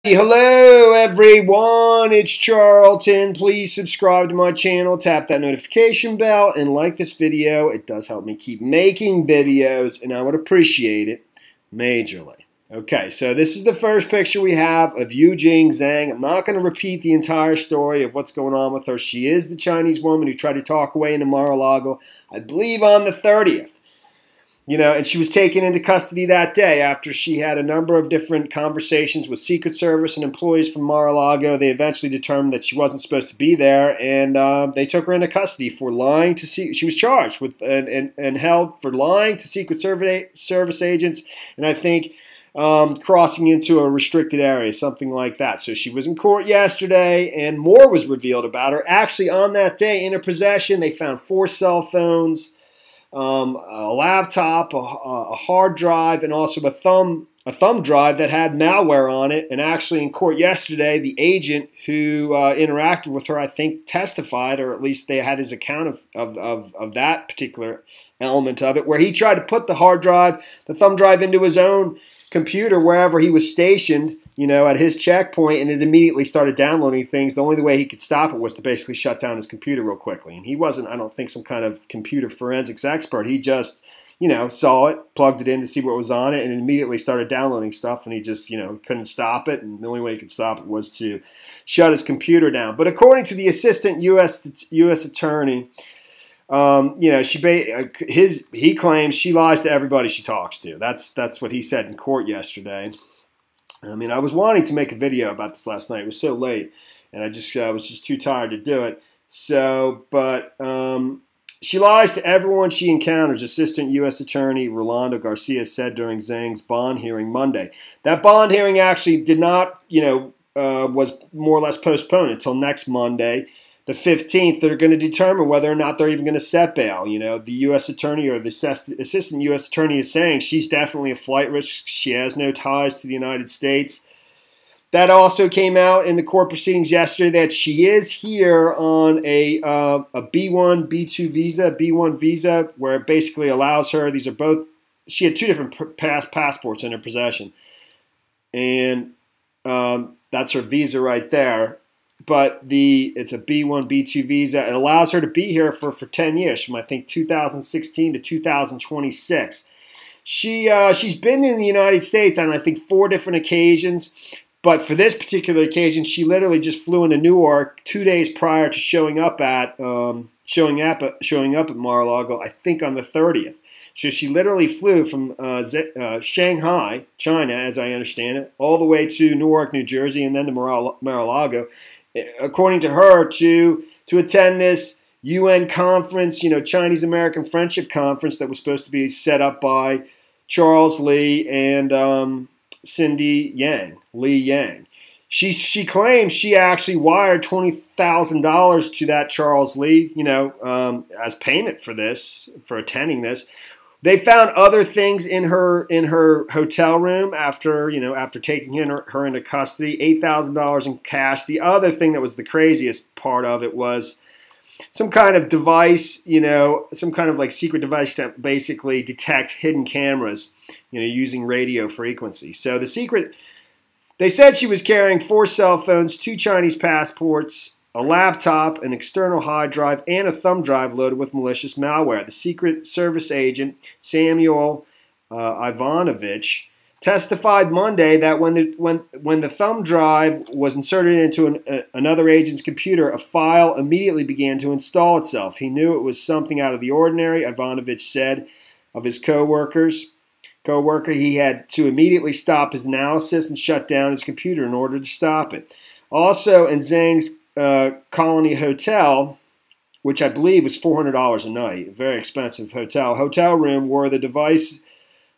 Hello everyone, it's Charlton. Please subscribe to my channel, tap that notification bell, and like this video. It does help me keep making videos, and I would appreciate it majorly. Okay, so this is the first picture we have of Yujing Zhang. I'm not going to repeat the entire story of what's going on with her. She is the Chinese woman who tried to talk away into Mar-a-Lago, I believe on the 30th. And she was taken into custody that day after she had a number of different conversations with Secret Service and employees from Mar-a-Lago. They eventually determined that she wasn't supposed to be there, and they took her into custody for lying to She was charged with and held for lying to Secret Service agents, and I think crossing into a restricted area, something like that. So she was in court yesterday, and more was revealed about her. Actually, on that day, in her possession, they found 4 cell phones, a laptop, a hard drive, and also a thumb drive that had malware on it. And actually in court yesterday, the agent who interacted with her, I think, testified, or at least they had his account of that particular element of it, where he tried to put the hard drive, the thumb drive, into his own computer wherever he was stationed, at his checkpoint, and it immediately started downloading things. The only way he could stop it was to basically shut down his computer real quickly. And he wasn't, I don't think, some kind of computer forensics expert. He just, saw it, plugged it in to see what was on it, and immediately started downloading stuff, and he just, couldn't stop it. And the only way he could stop it was to shut his computer down. But according to the assistant U.S. attorney, he claims she lies to everybody she talks to. That's what he said in court yesterday. I was wanting to make a video about this last night. It was so late, and I was just too tired to do it. But she lies to everyone she encounters, Assistant U.S. Attorney Rolando Garcia said during Zhang's bond hearing Monday. That bond hearing actually did not, was more or less postponed until next Monday, the 15th. They're going to determine whether or not they're even going to set bail. The U.S. Attorney, or the Assistant U.S. Attorney, is saying she's definitely a flight risk. She has no ties to the United States. That also came out in the court proceedings yesterday, that she is here on a B-1, B-2 visa, B-1 visa, where it basically allows her, these are both, she had 2 different passports in her possession. And that's her visa right there. But it's a B-1, B-2 visa. It allows her to be here for 10 years, from I think 2016 to 2026. She's been in the United States on I think 4 different occasions, but for this particular occasion, she literally just flew into Newark 2 days prior to showing up at Mar-a-Lago, I think on the 30th. So she literally flew from Shanghai, China, as I understand it, all the way to Newark, New Jersey, and then to Mar-a-Lago, according to her, to attend this UN conference, Chinese-American Friendship Conference that was supposed to be set up by Charles Lee and Cindy Lee Yang. She claims she actually wired $20,000 to that Charles Lee, as payment for attending this. They found other things in her hotel room after taking her into custody, $8,000 in cash. The other thing that was the craziest part of it was some kind of device, some kind of like secret device to basically detect hidden cameras, using radio frequency. So they said she was carrying 4 cell phones, 2 Chinese passports, a laptop, an external hard drive, and a thumb drive loaded with malicious malware. The Secret Service agent, Samuel Ivanovich, testified Monday that when the thumb drive was inserted into another agent's computer, a file immediately began to install itself. He knew it was something out of the ordinary, Ivanovich said of his coworker. He had to immediately stop his analysis and shut down his computer in order to stop it. Also, in Zhang's Colony Hotel, which I believe was $400 a night, a very expensive hotel room, were a device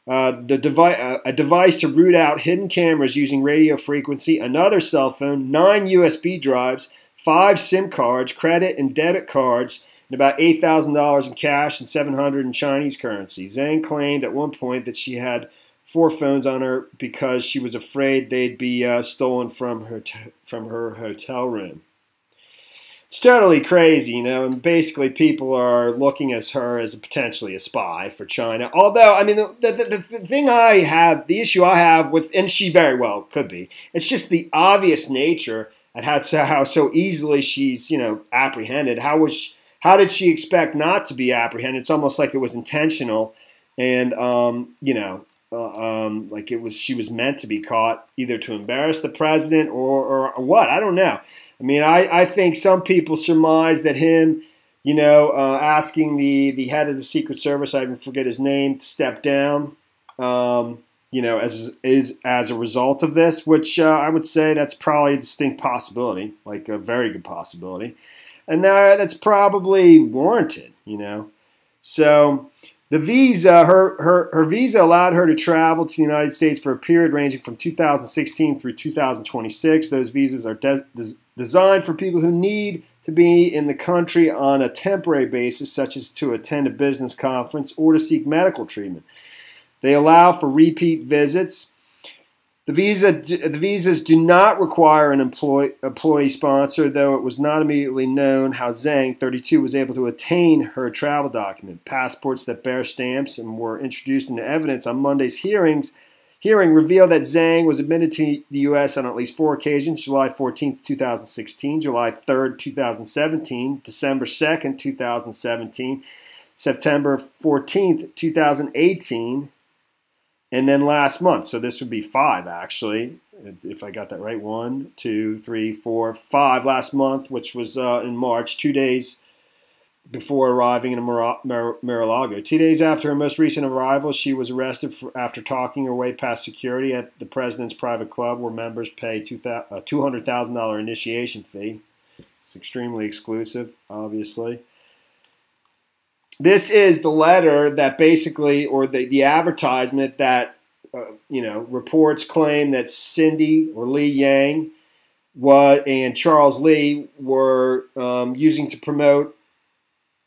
to root out hidden cameras using radio frequency, another cell phone, 9 USB drives, 5 SIM cards, credit and debit cards, and about $8,000 in cash and $700 in Chinese currency. Zhang claimed at one point that she had 4 phones on her because she was afraid they'd be stolen from her hotel room. It's totally crazy, you know, and basically people are looking at her as potentially a spy for China. Although, I mean, the thing I have, the issue I have with, and she very well could be, it's just the obvious nature at how so easily she's, you know, apprehended. How did she expect not to be apprehended? It's almost like it was intentional, and you know, like she was meant to be caught, either to embarrass the president or what? I don't know. I mean, I think some people surmise that him, you know, asking the head of the Secret Service, I even forget his name, to step down, you know, as a result of this, which I would say that's probably a distinct possibility, like a very good possibility, and that's probably warranted, you know. So the visa, her visa allowed her to travel to the United States for a period ranging from 2016 through 2026. Those visas are designed for people who need to be in the country on a temporary basis, such as to attend a business conference or to seek medical treatment. They allow for repeat visits. The visas do not require an employee sponsor, though it was not immediately known how Zhang, 32, was able to attain her travel document. Passports that bear stamps and were introduced into evidence on Monday's hearing revealed that Zhang was admitted to the U.S. on at least 4 occasions: July 14, 2016, July 3, 2017, December 2, 2017, September 14, 2018, and then last month. So this would be 5, actually, if I got that right. 1, 2, 3, 4, 5 last month, which was in March, 2 days before arriving in Mar-a-Lago. 2 days after her most recent arrival, she was arrested after talking her way past security at the president's private club, where members pay a $200,000 initiation fee. It's extremely exclusive, obviously. This is the letter that basically, or the advertisement that, you know, reports claim that Cindy or Li Yang and Charles Li were using to promote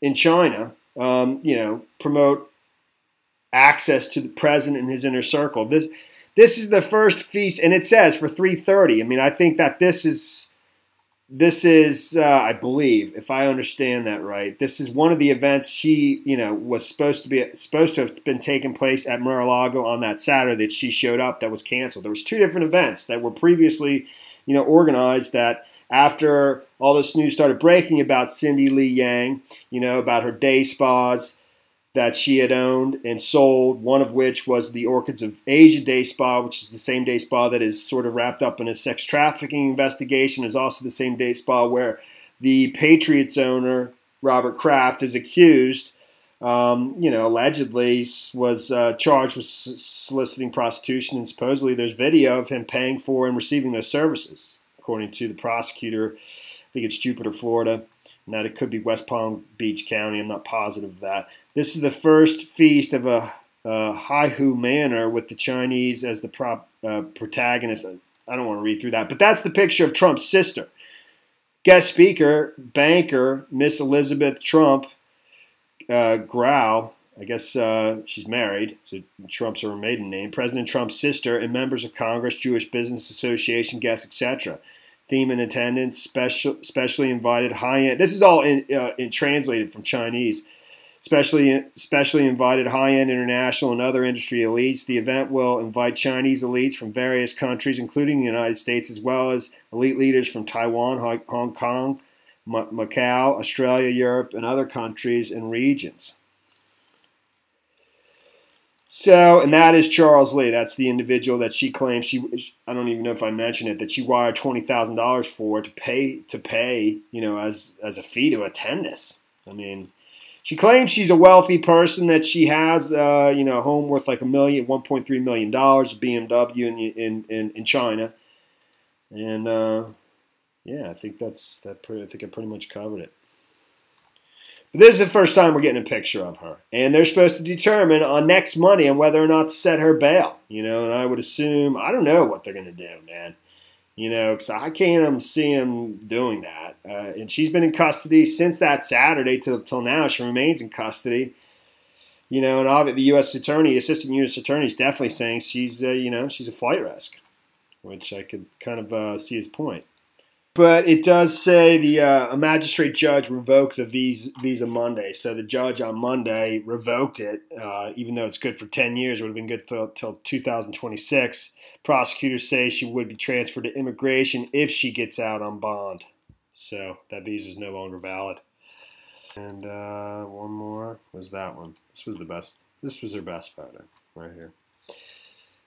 in China, you know, promote access to the president and his inner circle. This is the first feast, and it says for 3:30. I mean, I think that this is, I believe, if I understand that right, this is one of the events she, you know, was supposed to have been taking place at Mar-a-Lago on that Saturday that she showed up that was canceled. There was 2 different events that were previously, you know, organized that after all this news started breaking about Cindy Li Yang, you know, about her day spas that she had owned and sold, one of which was the Orchids of Asia Day Spa, which is the same day spa that is sort of wrapped up in a sex trafficking investigation, is also the same day spa where the Patriots owner, Robert Kraft, is accused, you know, allegedly was charged with soliciting prostitution, and supposedly there's video of him paying for and receiving those services, according to the prosecutor. I think it's Jupiter, Florida. Now, it could be West Palm Beach County. I'm not positive of that. This is the first feast of a Haihu manner with the Chinese as the protagonist. I don't want to read through that, but that's the picture of Trump's sister. Guest speaker, banker, Miss Elizabeth Trump Grau. I guess she's married, so Trump's her maiden name. President Trump's sister and members of Congress, Jewish Business Association guests, etc. Theme in attendance, specially invited high-end. This is all in translated from Chinese. Specially invited high-end international and other industry elites. The event will invite Chinese elites from various countries, including the United States, as well as elite leaders from Taiwan, Hong Kong, Macau, Australia, Europe, and other countries and regions. So, and that is Charles Li. That's the individual that she claims I don't even know if I mentioned it, that she wired $20,000 for to pay, you know, as a fee to attend this. I mean, she claims she's a wealthy person, that she has, you know, a home worth like $1.3 million, a BMW in China, and yeah, I think I pretty much covered it. But this is the first time we're getting a picture of her, and they're supposed to determine on next Monday on whether or not to set her bail. You know, and I would assume, I don't know what they're going to do, man. You know, because I can't see them doing that. And she's been in custody since that Saturday till now. She remains in custody. You know, and obviously the U.S. Attorney, Assistant U.S. Attorney, is definitely saying she's, you know, she's a flight risk, which I could kind of see his point. But it does say a magistrate judge revoked the visa Monday. So the judge on Monday revoked it, even though it's good for 10 years. It would have been good till 2026. Prosecutors say she would be transferred to immigration if she gets out on bond. So that visa is no longer valid. And one more was that one. This was the best. This was her best photo right here.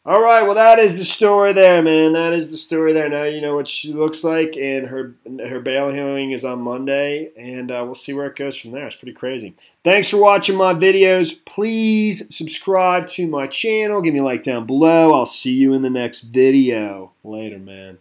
All right, well, that is the story there, man. That is the story there. Now you know what she looks like, and her bail hearing is on Monday, and we'll see where it goes from there. It's pretty crazy. Thanks for watching my videos. Please subscribe to my channel. Give me a like down below. I'll see you in the next video. Later, man.